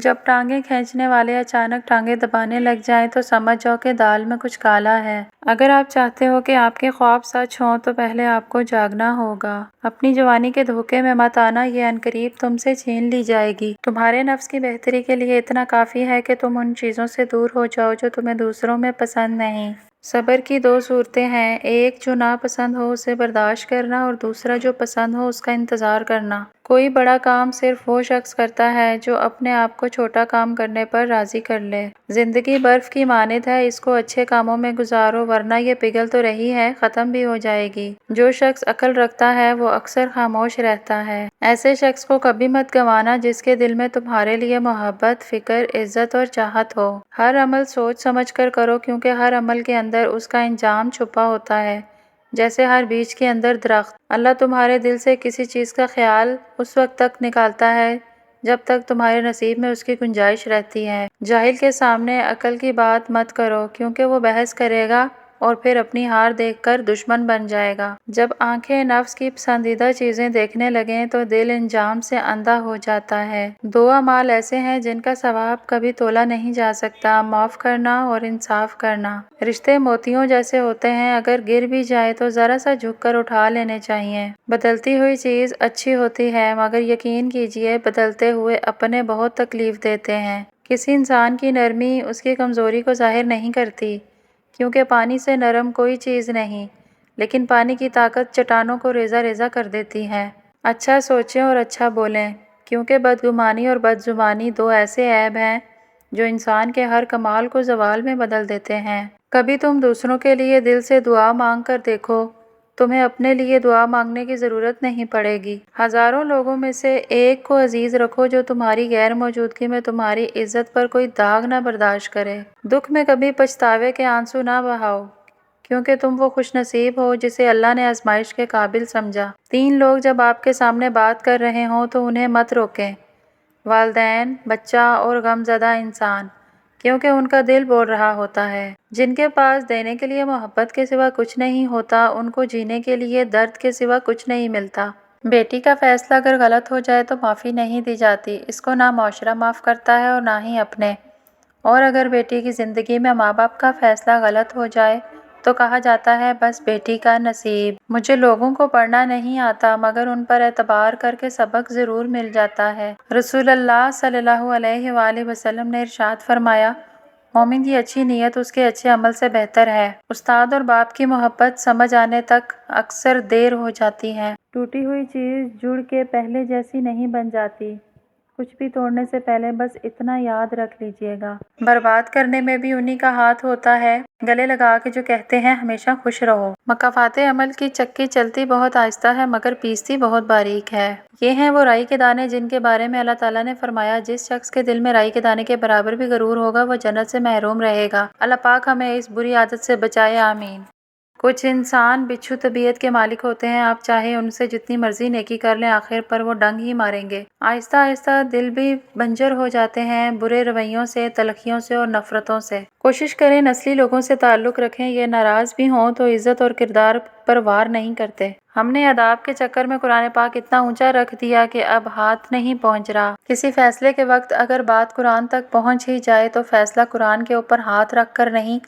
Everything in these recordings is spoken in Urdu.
جب ٹانگیں کھینچنے والے اچانک ٹانگیں دبانے لگ جائیں تو سمجھ جاؤ کہ دال میں کچھ کالا ہے۔ اگر آپ چاہتے ہو کہ آپ کے خواب سچ ہوں تو پہلے آپ کو جاگنا ہوگا۔ اپنی جوانی کے دھوکے میں مت آنا، یہ عنقریب تم سے چھین لی جائے گی۔ تمہارے نفس کی بہتری کے لیے اتنا کافی ہے کہ تم ان چیزوں سے دور ہو جاؤ جو تمہیں دوسروں میں پسند نہیں۔ صبر کی دو صورتیں ہیں، ایک جو ناپسند ہو اسے برداشت کرنا، اور دوسرا جو پسند ہو اس کا انتظار کرنا۔ کوئی بڑا کام صرف وہ شخص کرتا ہے جو اپنے آپ کو چھوٹا کام کرنے پر راضی کر لے۔ زندگی برف کی مانند ہے، اس کو اچھے کاموں میں گزارو ورنہ یہ پگھل تو رہی ہے، ختم بھی ہو جائے گی۔ جو شخص عقل رکھتا ہے وہ اکثر خاموش رہتا ہے۔ ایسے شخص کو کبھی مت گنوانا جس کے دل میں تمہارے لیے محبت، فکر، عزت اور چاہت ہو۔ ہر عمل سوچ سمجھ کر کرو کیونکہ ہر عمل کے اندر اس کا انجام چھپا ہوتا ہے، جیسے ہر بیج کے اندر درخت۔ اللہ تمہارے دل سے کسی چیز کا خیال اس وقت تک نکالتا ہے جب تک تمہارے نصیب میں اس کی گنجائش رہتی ہے۔ جاہل کے سامنے عقل کی بات مت کرو کیونکہ وہ بحث کرے گا اور پھر اپنی ہار دیکھ کر دشمن بن جائے گا۔ جب آنکھیں نفس کی پسندیدہ چیزیں دیکھنے لگیں تو دل انجام سے اندھا ہو جاتا ہے۔ دو اعمال ایسے ہیں جن کا ثواب کبھی تولا نہیں جا سکتا، معاف کرنا اور انصاف کرنا۔ رشتے موتیوں جیسے ہوتے ہیں، اگر گر بھی جائے تو ذرا سا جھک کر اٹھا لینے چاہیے۔ بدلتی ہوئی چیز اچھی ہوتی ہے مگر یقین کیجیے بدلتے ہوئے اپنے بہت تکلیف دیتے ہیں۔ کسی انسان کی نرمی اس کی کمزوری کو ظاہر نہیں کرتی کیونکہ پانی سے نرم کوئی چیز نہیں، لیکن پانی کی طاقت چٹانوں کو ریزہ ریزہ کر دیتی ہے۔ اچھا سوچیں اور اچھا بولیں کیونکہ بدگمانی اور بدزبانی دو ایسے عیب ہیں جو انسان کے ہر کمال کو زوال میں بدل دیتے ہیں۔ کبھی تم دوسروں کے لیے دل سے دعا مانگ کر دیکھو، تمہیں اپنے لیے دعا مانگنے کی ضرورت نہیں پڑے گی۔ ہزاروں لوگوں میں سے ایک کو عزیز رکھو جو تمہاری غیر موجودگی میں تمہاری عزت پر کوئی داغ نہ برداشت کرے۔ دکھ میں کبھی پچھتاوے کے آنسو نہ بہاؤ کیونکہ تم وہ خوش نصیب ہو جسے اللہ نے آزمائش کے قابل سمجھا۔ تین لوگ جب آپ کے سامنے بات کر رہے ہوں تو انہیں مت روکیں، والدین، بچہ اور غم زدہ انسان، کیونکہ ان کا دل بول رہا ہوتا ہے۔ جن کے پاس دینے کے لیے محبت کے سوا کچھ نہیں ہوتا ان کو جینے کے لیے درد کے سوا کچھ نہیں ملتا۔ بیٹی کا فیصلہ اگر غلط ہو جائے تو معافی نہیں دی جاتی، اس کو نہ معاشرہ معاف کرتا ہے اور نہ ہی اپنے۔ اور اگر بیٹی کی زندگی میں ماں باپ کا فیصلہ غلط ہو جائے تو کہا جاتا ہے بس بیٹی کا نصیب۔ مجھے لوگوں کو پڑھنا نہیں آتا مگر ان پر اعتبار کر کے سبق ضرور مل جاتا ہے۔ رسول اللہ صلی اللہ علیہ وآلہ وسلم نے ارشاد فرمایا، مومن کی اچھی نیت اس کے اچھے عمل سے بہتر ہے۔ استاد اور باپ کی محبت سمجھ آنے تک اکثر دیر ہو جاتی ہے۔ ٹوٹی ہوئی چیز جڑ کے پہلے جیسی نہیں بن جاتی۔ کچھ بھی توڑنے سے پہلے بس اتنا یاد رکھ لیجیے گا، برباد کرنے میں بھی انہی کا ہاتھ ہوتا ہے، گلے لگا کے جو کہتے ہیں ہمیشہ خوش رہو۔ مکافات عمل کی چکی چلتی بہت آہستہ ہے مگر پیستی بہت باریک ہے۔ یہ ہیں وہ رائی کے دانے جن کے بارے میں اللہ تعالیٰ نے فرمایا، جس شخص کے دل میں رائی کے دانے کے برابر بھی غرور ہوگا وہ جنت سے محروم رہے گا۔ اللہ پاک ہمیں اس بری عادت سے بچائے، آمین۔ کچھ انسان بچھو طبیعت کے مالک ہوتے ہیں، آپ چاہے ان سے جتنی مرضی نیکی کر لیں آخر پر وہ ڈنگ ہی ماریں گے۔ آہستہ آہستہ دل بھی بنجر ہو جاتے ہیں، برے رویوں سے، تلخیوں سے اور نفرتوں سے۔ کوشش کریں نسلی لوگوں سے تعلق رکھیں، یہ ناراض بھی ہوں تو عزت اور کردار پر وار نہیں کرتے۔ ہم نے آداب کے چکر میں قرآن پاک اتنا اونچا رکھ دیا کہ اب ہاتھ نہیں پہنچ رہا۔ کسی فیصلے کے وقت اگر بات قرآن تک پہنچ ہی جائے تو فیصلہ قرآن کے اوپر ہاتھ رکھ کر نہیں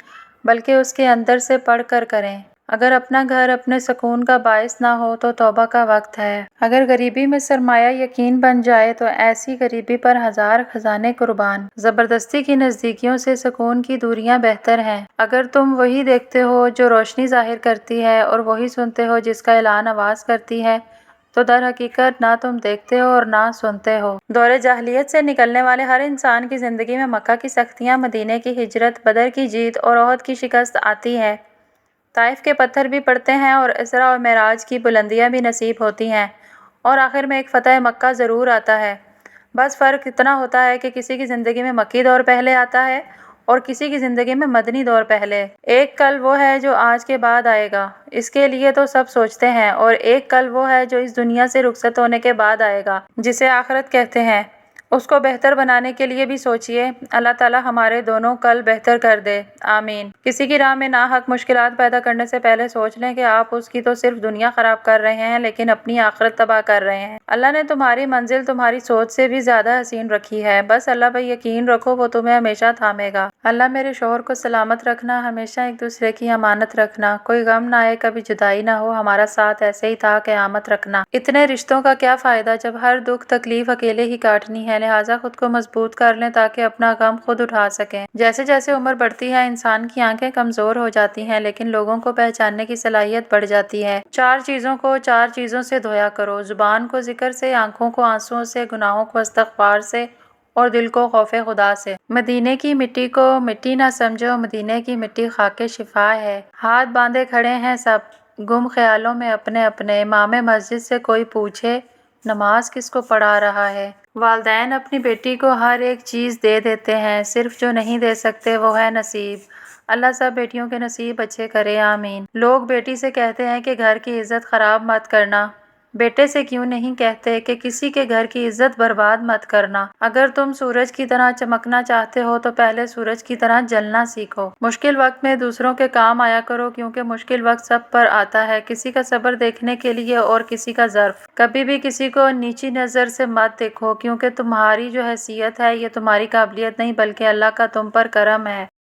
بلکہ اس کے اندر سے پڑھ کر کریں۔ اگر اپنا گھر اپنے سکون کا باعث نہ ہو تو توبہ کا وقت ہے۔ اگر غریبی میں سرمایہ یقین بن جائے تو ایسی غریبی پر ہزار خزانے قربان۔ زبردستی کی نزدیکیوں سے سکون کی دوریاں بہتر ہیں۔ اگر تم وہی دیکھتے ہو جو روشنی ظاہر کرتی ہے اور وہی سنتے ہو جس کا اعلان آواز کرتی ہے تو در حقیقت نہ تم دیکھتے ہو اور نہ سنتے ہو۔ دور جاہلیت سے نکلنے والے ہر انسان کی زندگی میں مکہ کی سختیاں، مدینے کی ہجرت، بدر کی جیت اور احد کی شکست آتی ہے، طائف کے پتھر بھی پڑتے ہیں اور اسرا اور معراج کی بلندیاں بھی نصیب ہوتی ہیں اور آخر میں ایک فتح مکہ ضرور آتا ہے۔ بس فرق اتنا ہوتا ہے کہ کسی کی زندگی میں مکی دور پہلے آتا ہے اور کسی کی زندگی میں مدنی دور پہلے۔ ایک کل وہ ہے جو آج کے بعد آئے گا، اس کے لیے تو سب سوچتے ہیں، اور ایک کل وہ ہے جو اس دنیا سے رخصت ہونے کے بعد آئے گا، جسے آخرت کہتے ہیں۔ اس کو بہتر بنانے کے لیے بھی سوچئے۔ اللہ تعالیٰ ہمارے دونوں کل بہتر کر دے، آمین۔ کسی کی راہ میں ناحق مشکلات پیدا کرنے سے پہلے سوچ لیں کہ آپ اس کی تو صرف دنیا خراب کر رہے ہیں لیکن اپنی آخرت تباہ کر رہے ہیں۔ اللہ نے تمہاری منزل تمہاری سوچ سے بھی زیادہ حسین رکھی ہے، بس اللہ پر یقین رکھو، وہ تمہیں ہمیشہ تھامے گا۔ اللہ میرے شوہر کو سلامت رکھنا، ہمیشہ ایک دوسرے کی امانت رکھنا، کوئی غم نہ آئے، کبھی جدائی نہ ہو، ہمارا ساتھ ایسے ہی تھا، قیامت رکھنا۔ اتنے رشتوں کا کیا فائدہ جب ہر دکھ تکلیف اکیلے ہی کاٹنی ہے، لہٰذا خود کو مضبوط کر لیں تاکہ اپنا غم خود اٹھا سکیں۔ جیسے جیسے عمر بڑھتی ہے انسان کی آنکھیں کمزور ہو جاتی ہیں لیکن لوگوں کو پہچاننے کی صلاحیت بڑھ جاتی ہے۔ چار چیزوں سے دھویا کرو، زبان کو ذکر سے، آنکھوں کو آنسوؤں سے، گناہوں کو استغفار سے اور دل کو خوف خدا سے۔ مدینے کی مٹی کو مٹی نہ سمجھو، مدینے کی مٹی خاک شفا ہے۔ ہاتھ باندھے کھڑے ہیں سب گم خیالوں میں اپنے اپنے، امام مسجد سے کوئی پوچھے نماز کس کو پڑھا رہا ہے۔ والدین اپنی بیٹی کو ہر ایک چیز دے دیتے ہیں، صرف جو نہیں دے سکتے وہ ہے نصیب۔ اللہ سب بیٹیوں کے نصیب اچھے کرے، آمین۔ لوگ بیٹی سے کہتے ہیں کہ گھر کی عزت خراب مت کرنا، بیٹے سے کیوں نہیں کہتے کہ کسی کے گھر کی عزت برباد مت کرنا؟ اگر تم سورج کی طرح چمکنا چاہتے ہو تو پہلے سورج کی طرح جلنا سیکھو۔ مشکل وقت میں دوسروں کے کام آیا کرو کیونکہ مشکل وقت سب پر آتا ہے، کسی کا صبر دیکھنے کے لیے اور کسی کا ظرف۔ کبھی بھی کسی کو نیچی نظر سے مت دیکھو کیونکہ تمہاری جو حیثیت ہے یہ تمہاری قابلیت نہیں بلکہ اللہ کا تم پر کرم ہے۔